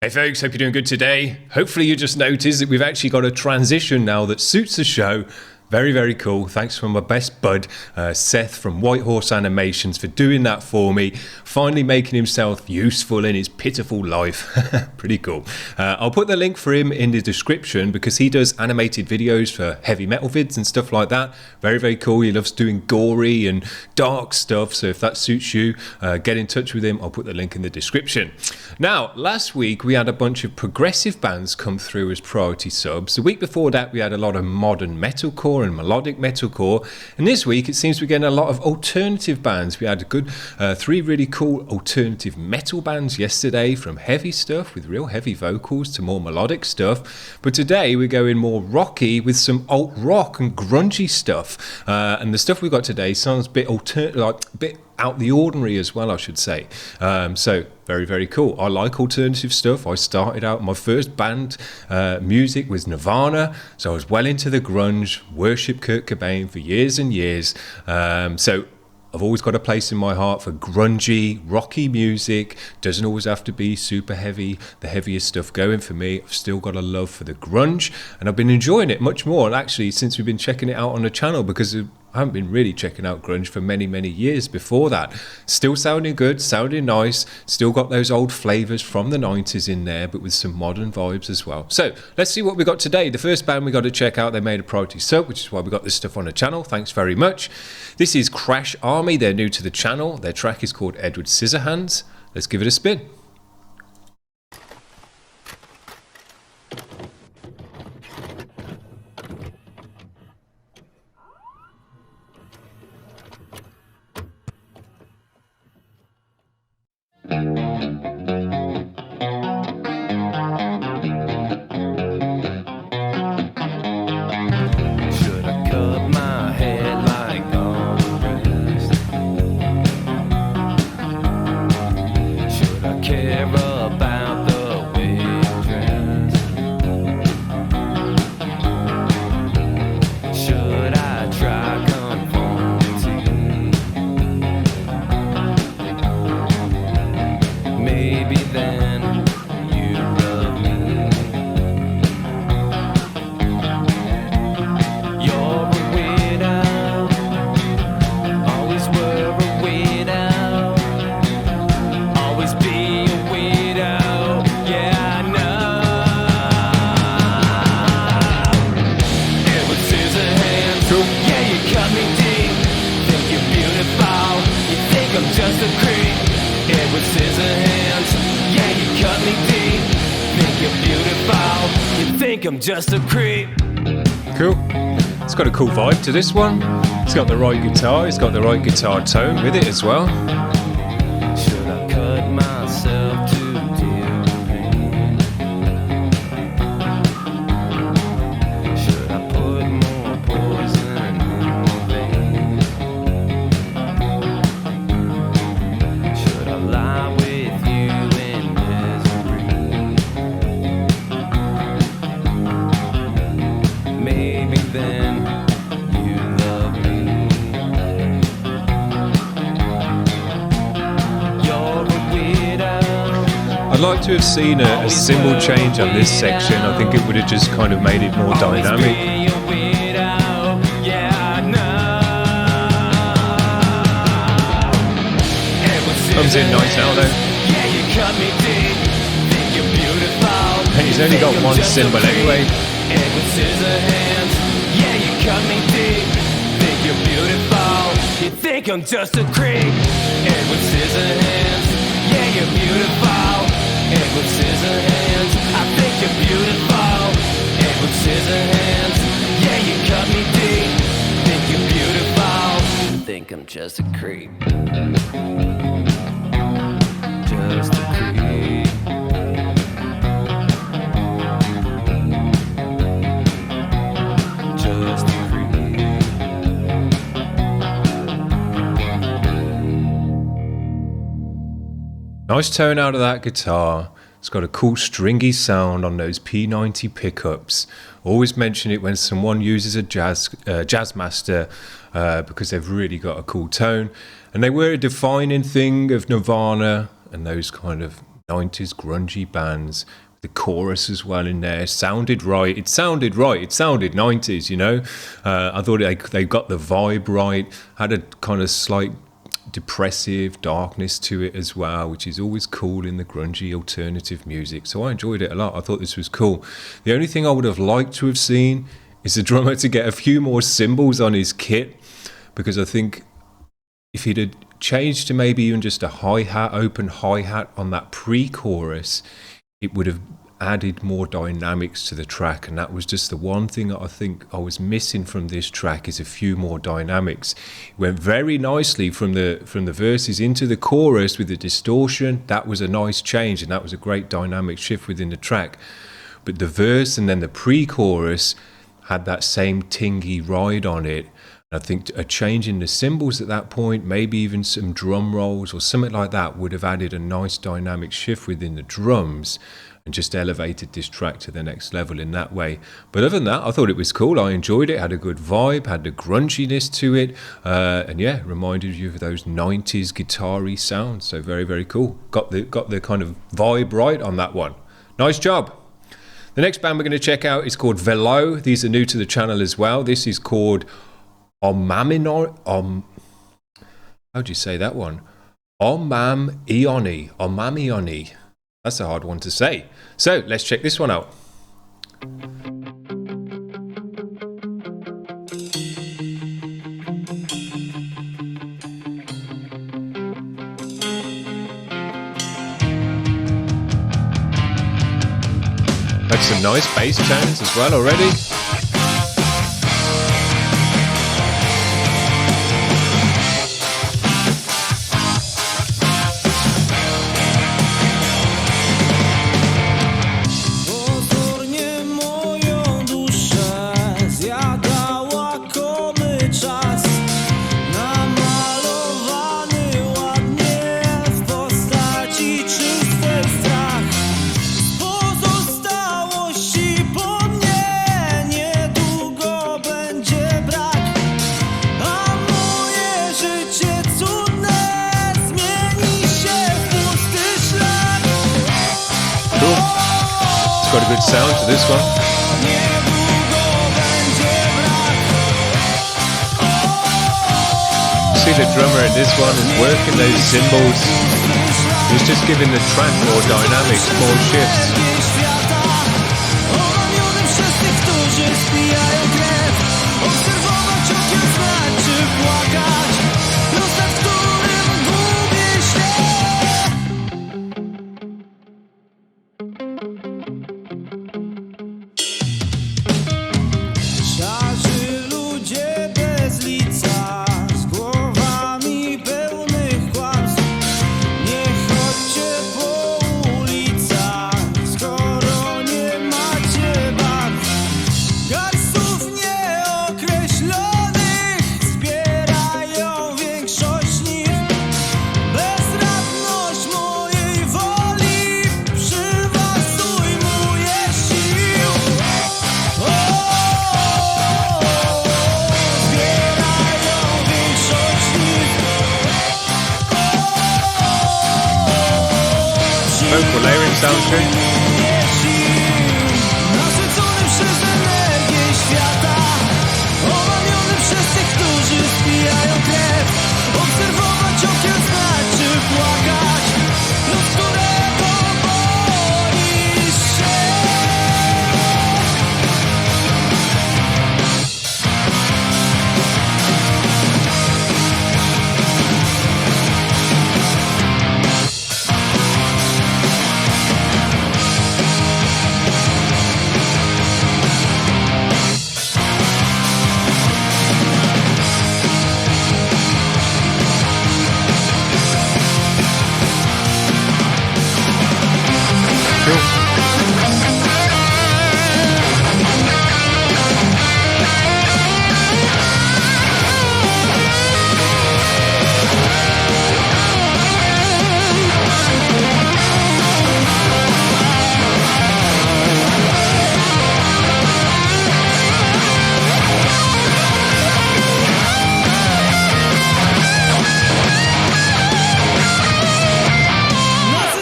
Hey folks, hope you're doing good today. Hopefully you just noticed that we've actually got a transition now that suits the show. Very, very cool. Thanks from my best bud, Seth from White Horse Animations for doing that for me. Finally making himself useful in his pitiful life. Pretty cool. I'll put the link for him in the description because he does animated videos for heavy metal vids and stuff like that. Very, very cool. He loves doing gory and dark stuff. So if that suits you, get in touch with him. I'll put the link in the description. Now, last week we had a bunch of progressive bands come through as priority subs. The week before that we had a lot of modern metalcore and melodic metalcore, and this week it seems we're getting a lot of alternative bands. We had a good 3 really cool alternative metal bands yesterday, from heavy stuff with real heavy vocals to more melodic stuff, but today we're going more rocky with some alt rock and grungy stuff, and the stuff we got today sounds a bit out the ordinary as well, I should say. So very, very cool. I like alternative stuff. I started out, my first band music was Nirvana, so I was well into the grunge, worshipped Kurt Cobain for years and years. So I've always got a place in my heart for grungy, rocky music. Doesn't always have to be super heavy, the heaviest stuff going for me. I've still got a love for the grunge, and I've been enjoying it much more, and actually since we've been checking it out on the channel, because I haven't been really checking out grunge for many, many years before that. Still sounding good, sounding nice, still got those old flavours from the 90s in there, but with some modern vibes as well. So let's see what we got today. The first band we got to check out, they made a priority sub, which is why we got this stuff on the channel. Thanks very much. This is Crash Army. They're new to the channel. Their track is called Edward Scissorhands. Let's give it a spin. I'm just a creep. Cool. It's got a cool vibe to this one. It's got the right guitar. It's got the right guitar tone with it as well. Should I cut myself to deal? Should I put more poison in my veins? Should I lie with you in misery? Maybe then you love me. You're a weirdo. I'd like to have seen a cymbal change on this section. I think it would have just kind of made it more dynamic. Comes in nice now though. And he's only got one cymbal anyway. Edward Scissorhands, yeah, you cut me deep. Think you're beautiful, you think I'm just a creep. Edward Scissorhands, yeah, you're beautiful. Edward Scissorhands, I think you're beautiful. Edward Scissorhands, yeah, you cut me deep. Think you're beautiful, think I'm just a creep. Just a creep. Nice tone out of that guitar. It's got a cool stringy sound on those P90 pickups. Always mention it when someone uses a jazz master because they've really got a cool tone. And they were a defining thing of Nirvana and those kind of 90s grungy bands. The chorus as well in there sounded right. It sounded right. It sounded 90s, you know. I thought they got the vibe right. Had a kind of slight depressive darkness to it as well, which is always cool in the grungy alternative music. So I enjoyed it a lot. I thought this was cool. The only thing I would have liked to have seen is the drummer to get a few more cymbals on his kit, because I think if he'd had changed to maybe even just a hi-hat, open hi-hat on that pre-chorus, it would have added more dynamics to the track. And that was just the one thing that I think I was missing from this track, is a few more dynamics. It went very nicely from the verses into the chorus with the distortion. That was a nice change, and that was a great dynamic shift within the track. But the verse and then the pre-chorus had that same tingy ride on it. I think a change in the cymbals at that point, maybe even some drum rolls or something like that, would have added a nice dynamic shift within the drums and just elevated this track to the next level in that way. But other than that, I thought it was cool. I enjoyed it, had a good vibe, had the grunginess to it, and yeah, reminded you of those 90s guitar-y sounds. So very, very cool. Got the kind of vibe right on that one. Nice job. The next band we're going to check out is called Velow. These are new to the channel as well. This is called Omamiony. How do you say that one? Omamiony. That's a hard one to say. So let's check this one out. That's some nice bass tones as well already. Got a good sound to this one. See the drummer in this one is working those cymbals. He's just giving the track more dynamics, more shifts. Vocal layering sounds good.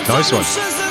Nice one.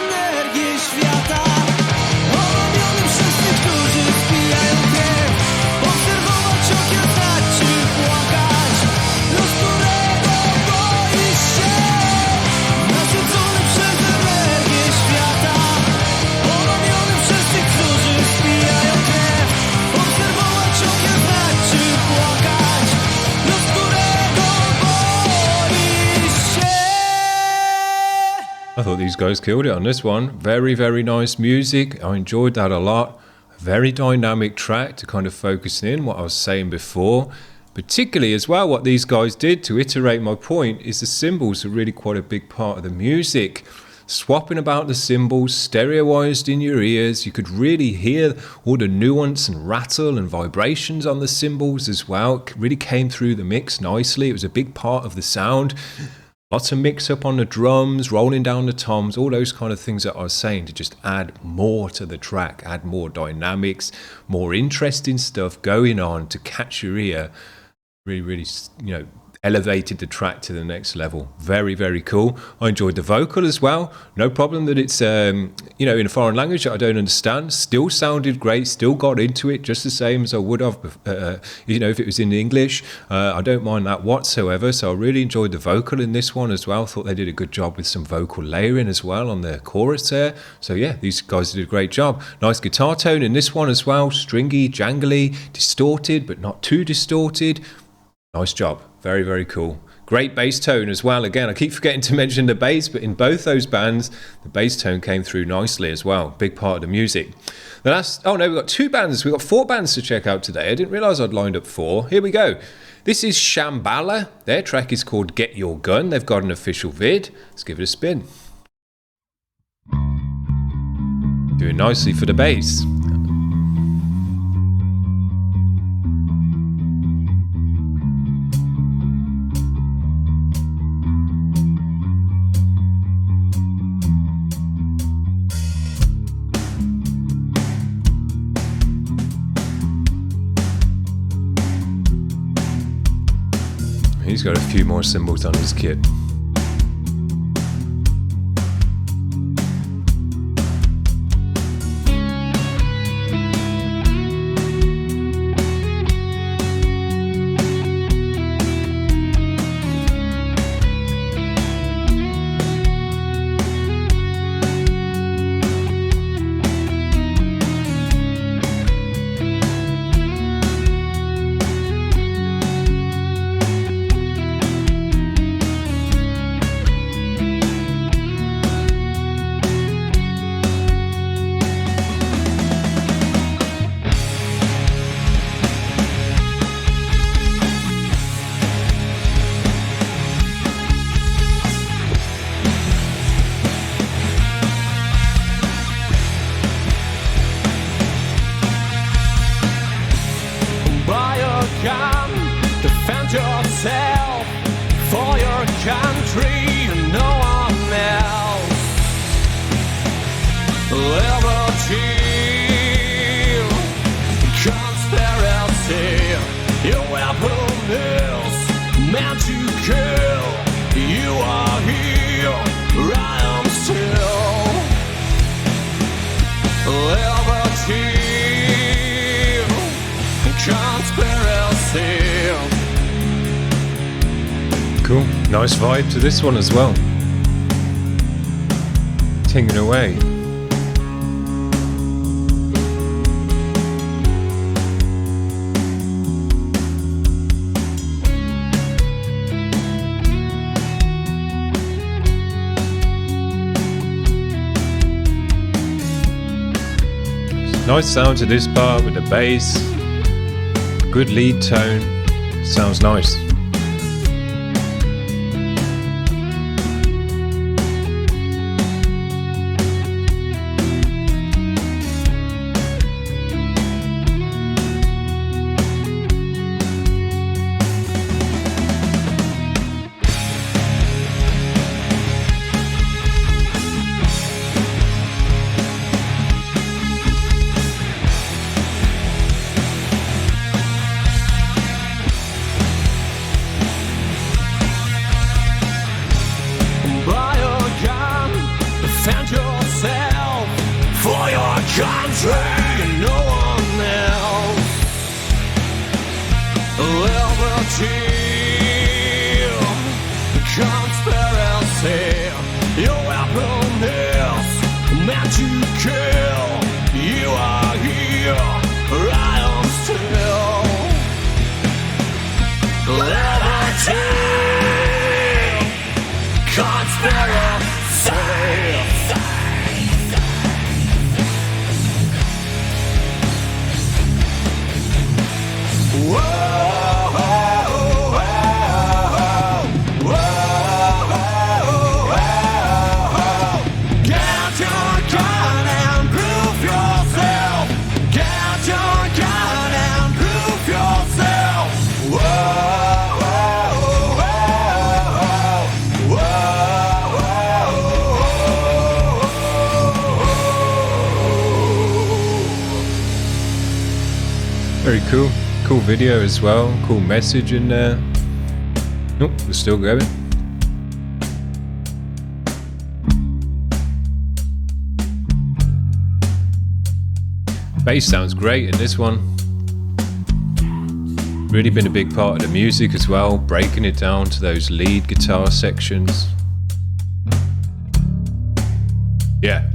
I thought these guys killed it on this one. Very, very nice music. I enjoyed that a lot. A very dynamic track to kind of focus in what I was saying before. Particularly as well, what these guys did to iterate my point is the cymbals are really quite a big part of the music. Swapping about the cymbals, stereoized in your ears, you could really hear all the nuance and rattle and vibrations on the cymbals as well. It really came through the mix nicely. It was a big part of the sound. Lots of mix up on the drums, rolling down the toms, all those kind of things that I was saying to just add more to the track, add more dynamics, more interesting stuff going on to catch your ear. Really, really, elevated the track to the next level. Very, very cool. I enjoyed the vocal as well. No problem that it's, in a foreign language that I don't understand. Still sounded great. Still got into it just the same as I would have, if it was in English. I don't mind that whatsoever. So I really enjoyed the vocal in this one as well. Thought they did a good job with some vocal layering as well on the chorus there. So yeah, these guys did a great job. Nice guitar tone in this one as well. Stringy, jangly, distorted, but not too distorted. Nice job. Very, very cool. Great bass tone as well. Again, I keep forgetting to mention the bass, but in both those bands, the bass tone came through nicely as well. Big part of the music. We've got 2 bands. We've got 4 bands to check out today. I didn't realise I'd lined up 4. Here we go. This is Shambala. Their track is called Get Your Gun. They've got an official vid. Let's give it a spin. Doing nicely for the bass. He's got a few more cymbals on his kit. Defend yourself for your country and no one else. Liberty, conspiracy, your weapon is meant to kill. You are here, I am still. Liberty, conspiracy. Cool. Nice vibe to this one as well. Tinging away. Nice sound to this part with the bass. Good lead tone. Sounds nice. Defend yourself for your country and no one else. Liberty, conspiracy, your weapon is meant to kill. You are here, I am still. Liberty, conspiracy. Very cool. Cool video as well. Cool message in there. Nope, we're still going. Bass sounds great in this one. Really been a big part of the music as well, breaking it down to those lead guitar sections. Yeah.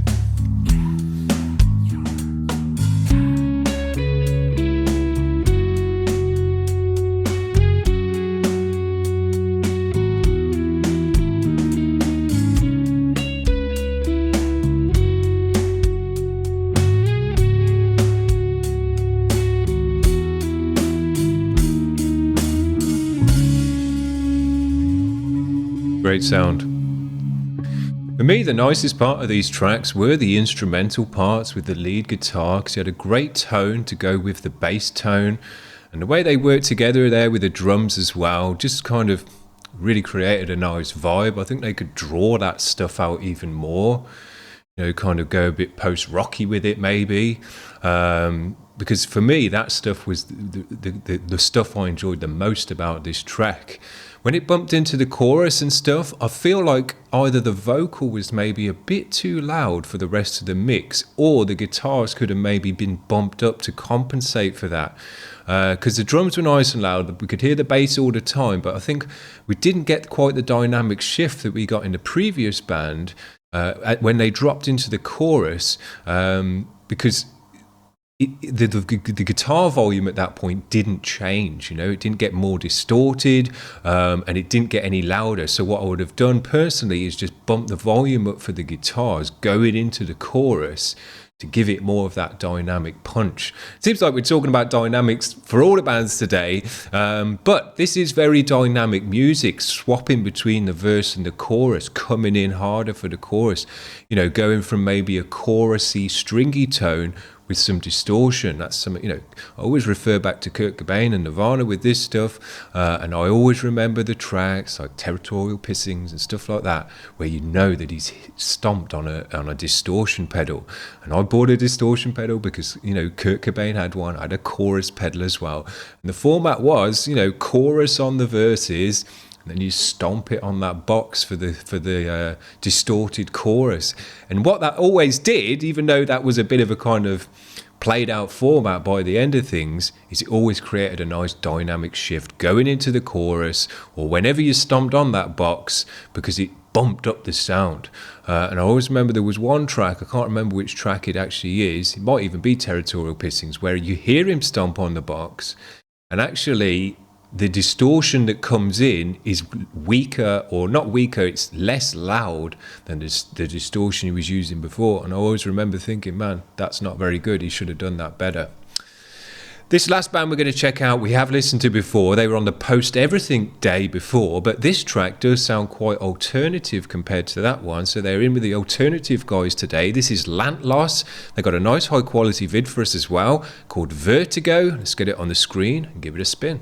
Great sound. For me, the nicest part of these tracks were the instrumental parts with the lead guitar, because it had a great tone to go with the bass tone, and the way they worked together there with the drums as well just kind of really created a nice vibe. I think they could draw that stuff out even more, you know, kind of go a bit post-rocky with it maybe, because for me that stuff was the stuff I enjoyed the most about this track. When it bumped into the chorus and stuff, I feel like either the vocal was maybe a bit too loud for the rest of the mix, or the guitars could have maybe been bumped up to compensate for that. Because the drums were nice and loud, we could hear the bass all the time, but I think we didn't get quite the dynamic shift that we got in the previous band when they dropped into the chorus, because the guitar volume at that point didn't change, you know, it didn't get more distorted, and it didn't get any louder. So what I would have done personally is just bump the volume up for the guitars going into the chorus to give it more of that dynamic punch. Seems like we're talking about dynamics for all the bands today, but this is very dynamic music, swapping between the verse and the chorus, coming in harder for the chorus, you know, going from maybe a chorusy stringy tone with some distortion. That's something, you know, I always refer back to Kurt Cobain and Nirvana with this stuff, and I always remember the tracks like Territorial Pissings and stuff like that, where you know that he's stomped on a distortion pedal. And I bought a distortion pedal because, you know, Kurt Cobain had one. I had a chorus pedal as well, and the format was, you know, chorus on the verses, and then you stomp it on that box for the distorted chorus. And what that always did, even though that was a bit of a kind of played out format by the end of things, is it always created a nice dynamic shift going into the chorus, or whenever you stomped on that box, because it bumped up the sound. And I always remember there was one track, I can't remember which track it actually is, it might even be Territorial Pissings, where you hear him stomp on the box, and actually the distortion that comes in is weaker, or not weaker, it's less loud than the distortion he was using before. And I always remember thinking, man, that's not very good, he should have done that better. This last band we're going to check out, we have listened to before. They were on the Post Everything day before, but this track does sound quite alternative compared to that one, so they're in with the alternative guys today. This is Lantlos. They got a nice high quality vid for us as well, called Vertigo. Let's get it on the screen and give it a spin.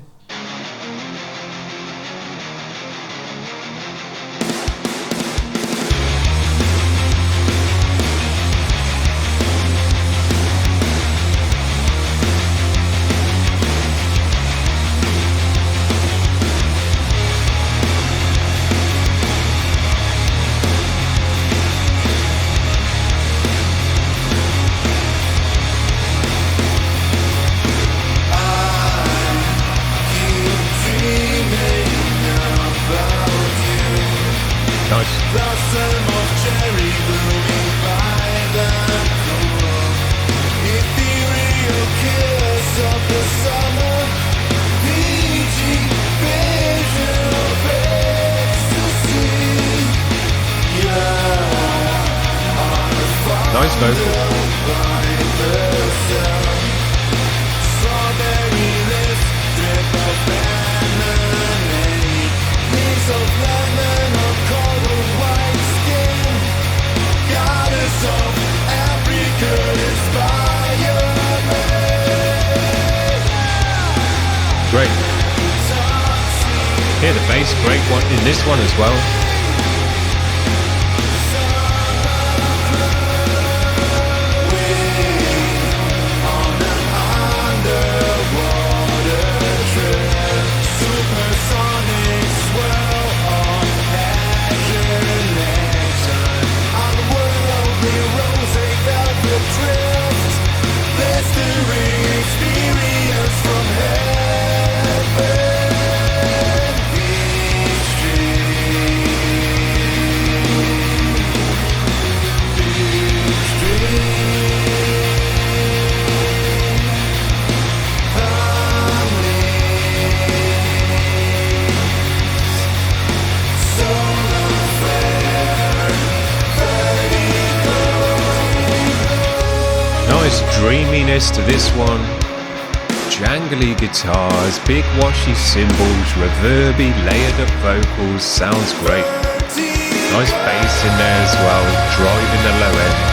nice vocal. Great. Hear the bass, great one in this one as well. Nice dreaminess to this one. Jangly guitars, big washy cymbals, reverby, layered up vocals, sounds great. Nice bass in there as well, driving the low end.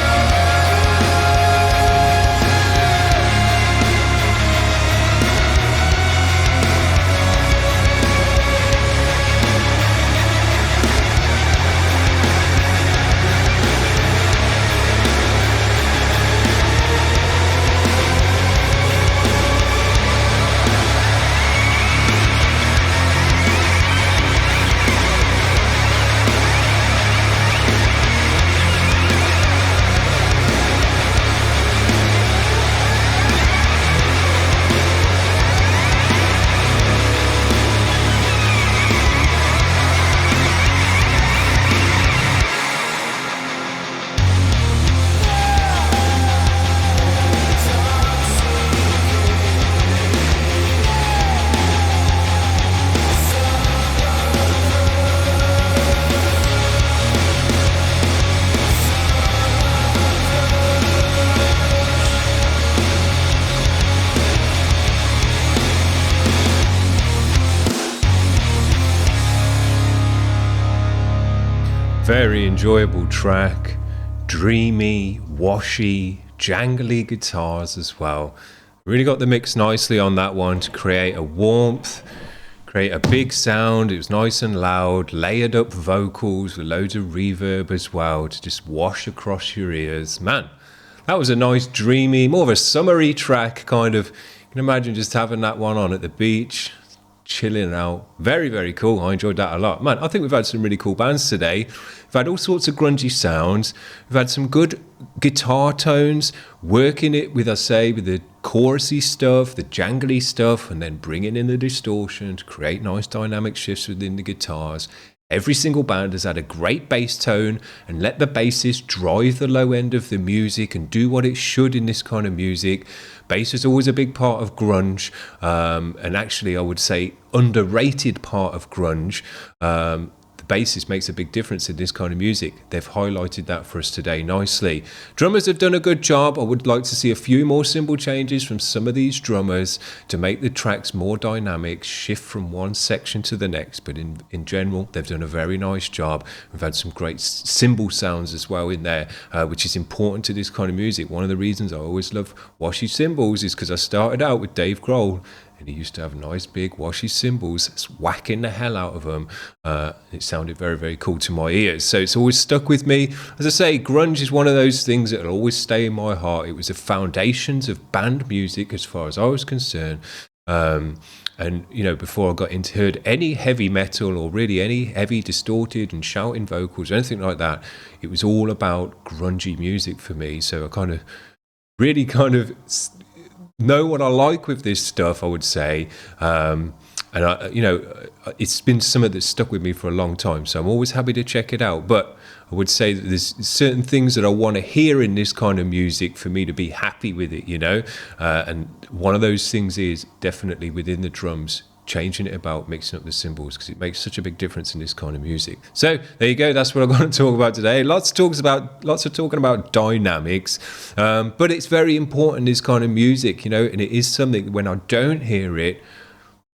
Very enjoyable track, dreamy, washy, jangly guitars as well. Really got the mix nicely on that one to create a warmth, create a big sound. It was nice and loud, layered up vocals with loads of reverb as well to just wash across your ears. Man, that was a nice dreamy, more of a summery track kind of. You can imagine just having that one on at the beach, chilling out. Very, very cool. I enjoyed that a lot. Man, I think we've had some really cool bands today. We've had all sorts of grungy sounds. We've had some good guitar tones, working it with, with the chorusy stuff, the jangly stuff, and then bringing in the distortion to create nice dynamic shifts within the guitars. Every single band has had a great bass tone and let the bassist drive the low end of the music and do what it should in this kind of music. Bass is always a big part of grunge, and actually I would say underrated part of grunge. The bassist makes a big difference in this kind of music. They've highlighted that for us today nicely. Drummers have done a good job. I would like to see a few more cymbal changes from some of these drummers to make the tracks more dynamic, shift from one section to the next. But in general, they've done a very nice job. We've had some great cymbal sounds as well in there, which is important to this kind of music. One of the reasons I always love washy cymbals is because I started out with Dave Grohl, and he used to have nice big washy cymbals, whacking the hell out of them. It sounded very, very cool to my ears. So it's always stuck with me. As I say, grunge is one of those things that will always stay in my heart. It was the foundations of band music as far as I was concerned. And, you know, before I got into heard any heavy metal or really any heavy distorted and shouting vocals or anything like that, it was all about grungy music for me. So I really know what I like with this stuff, I would say. And it's been something that's stuck with me for a long time, so I'm always happy to check it out. But I would say that there's certain things that I want to hear in this kind of music for me to be happy with it, you know. And one of those things is definitely within the drums, changing it about, mixing up the cymbals, because it makes such a big difference in this kind of music. So there you go. That's what I'm going to talk about today. Lots of talking about dynamics, but it's very important, this kind of music, and it is something when I don't hear it,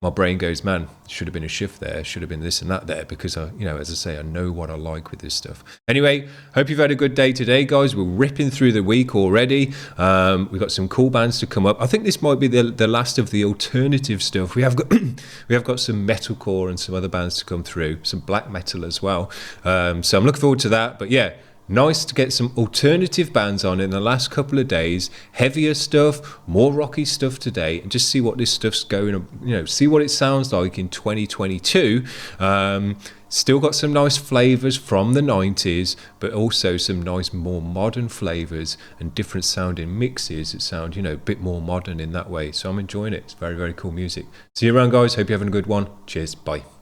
my brain goes, man, should have been a shift there, should have been this and that there, because as I say, I know what I like with this stuff. Anyway, hope you've had a good day today, guys. We're ripping through the week already. We've got some cool bands to come up. I think this might be the last of the alternative stuff. We have got some metalcore and some other bands to come through, some black metal as well. So I'm looking forward to that. But yeah, nice to get some alternative bands on in the last couple of days. Heavier stuff, more rocky stuff today, and just see what this stuff's going, see what it sounds like in 2022. Still got some nice flavours from the 90s, but also some nice more modern flavours and different sounding mixes that sound, a bit more modern in that way. So I'm enjoying it. It's very, very cool music. See you around, guys. Hope you're having a good one. Cheers. Bye.